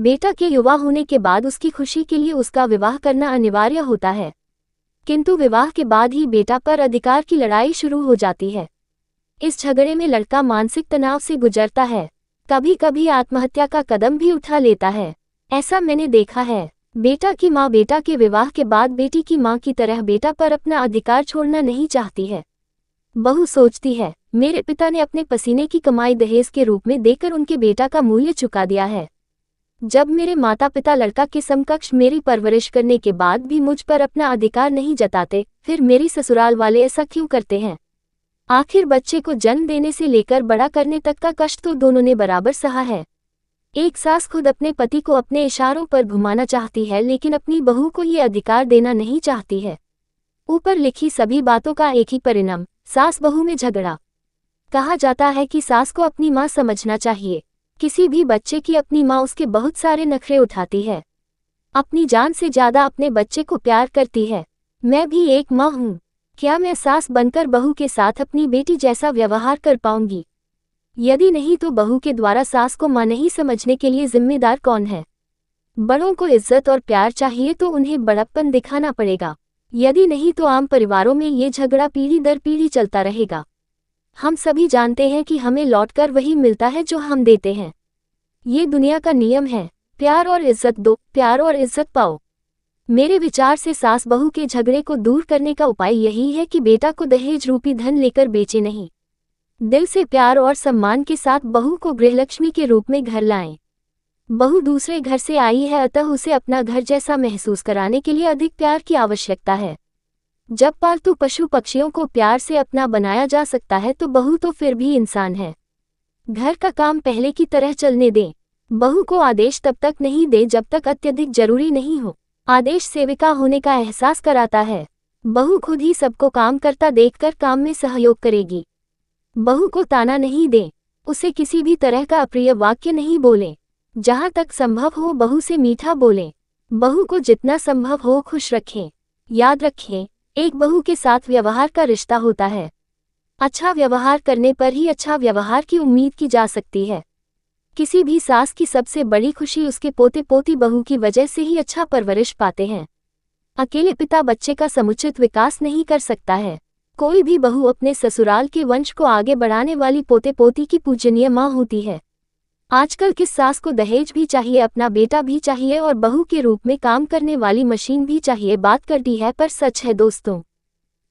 बेटा के युवा होने के बाद उसकी खुशी के लिए उसका विवाह करना अनिवार्य होता है, किंतु विवाह के बाद ही बेटा पर अधिकार की लड़ाई शुरू हो जाती है। इस झगड़े में लड़का मानसिक तनाव से गुजरता है, कभी कभी आत्महत्या का कदम भी उठा लेता है। ऐसा मैंने देखा है। बेटा की माँ बेटा के विवाह के बाद बेटी की माँ की तरह बेटा पर अपना अधिकार छोड़ना नहीं चाहती है। बहू सोचती है, मेरे पिता ने अपने पसीने की कमाई दहेज के रूप में देकर उनके बेटा का मूल्य चुका दिया है। जब मेरे माता पिता लड़का के समकक्ष मेरी परवरिश करने के बाद भी मुझ पर अपना अधिकार नहीं जताते, फिर मेरी ससुराल वाले ऐसा क्यों करते हैं? आखिर बच्चे को जन्म देने से लेकर बड़ा करने तक का कष्ट तो दोनों ने बराबर सहा है। एक सास खुद अपने पति को अपने इशारों पर घुमाना चाहती है, लेकिन अपनी बहू को ये अधिकार देना नहीं चाहती है। ऊपर लिखी सभी बातों का एक ही परिणाम, सास बहू में झगड़ा। कहा जाता है कि सास को अपनी माँ समझना चाहिए। किसी भी बच्चे की अपनी माँ उसके बहुत सारे नखरे उठाती है, अपनी जान से ज्यादा अपने बच्चे को प्यार करती है। मैं भी एक माँ हूँ। क्या मैं सास बनकर बहू के साथ अपनी बेटी जैसा व्यवहार कर पाऊंगी? यदि नहीं तो बहू के द्वारा सास को माँ नहीं समझने के लिए जिम्मेदार कौन है? बड़ों को इज्जत और प्यार चाहिए तो उन्हें बड़प्पन दिखाना पड़ेगा, यदि नहीं तो आम परिवारों में ये झगड़ा पीढ़ी दर पीढ़ी चलता रहेगा। हम सभी जानते हैं कि हमें लौटकर वही मिलता है जो हम देते हैं। ये दुनिया का नियम है, प्यार और इज्जत दो, प्यार और इज्जत पाओ। मेरे विचार से सास बहू के झगड़े को दूर करने का उपाय यही है कि बेटा को दहेज रूपी धन लेकर बेचे नहीं, दिल से प्यार और सम्मान के साथ बहू को गृहलक्ष्मी के रूप में घर लाएं। बहू दूसरे घर से आई है, अतः उसे अपना घर जैसा महसूस कराने के लिए अधिक प्यार की आवश्यकता है। जब पालतू पशु पक्षियों को प्यार से अपना बनाया जा सकता है तो बहू तो फिर भी इंसान है। घर का काम पहले की तरह चलने दें। बहू को आदेश तब तक नहीं दे जब तक अत्यधिक जरूरी नहीं हो। आदेश सेविका होने का एहसास कराता है। बहू खुद ही सबको काम करता देखकर काम में सहयोग करेगी। बहू को ताना नहीं दें, उसे किसी भी तरह का अप्रिय वाक्य नहीं बोलें। जहाँ तक संभव हो बहू से मीठा बोलें। बहू को जितना संभव हो खुश रखें। याद रखें, एक बहू के साथ व्यवहार का रिश्ता होता है। अच्छा व्यवहार करने पर ही अच्छा व्यवहार की उम्मीद की जा सकती है। किसी भी सास की सबसे बड़ी खुशी उसके पोते पोती बहू की वजह से ही अच्छा परवरिश पाते हैं। अकेले पिता बच्चे का समुचित विकास नहीं कर सकता है। कोई भी बहू अपने ससुराल के वंश को आगे बढ़ाने वाली पोते पोती की पूजनीय माँ होती है। आजकल किस सास को दहेज भी चाहिए, अपना बेटा भी चाहिए और बहू के रूप में काम करने वाली मशीन भी चाहिए? बात कर दी है पर सच है दोस्तों।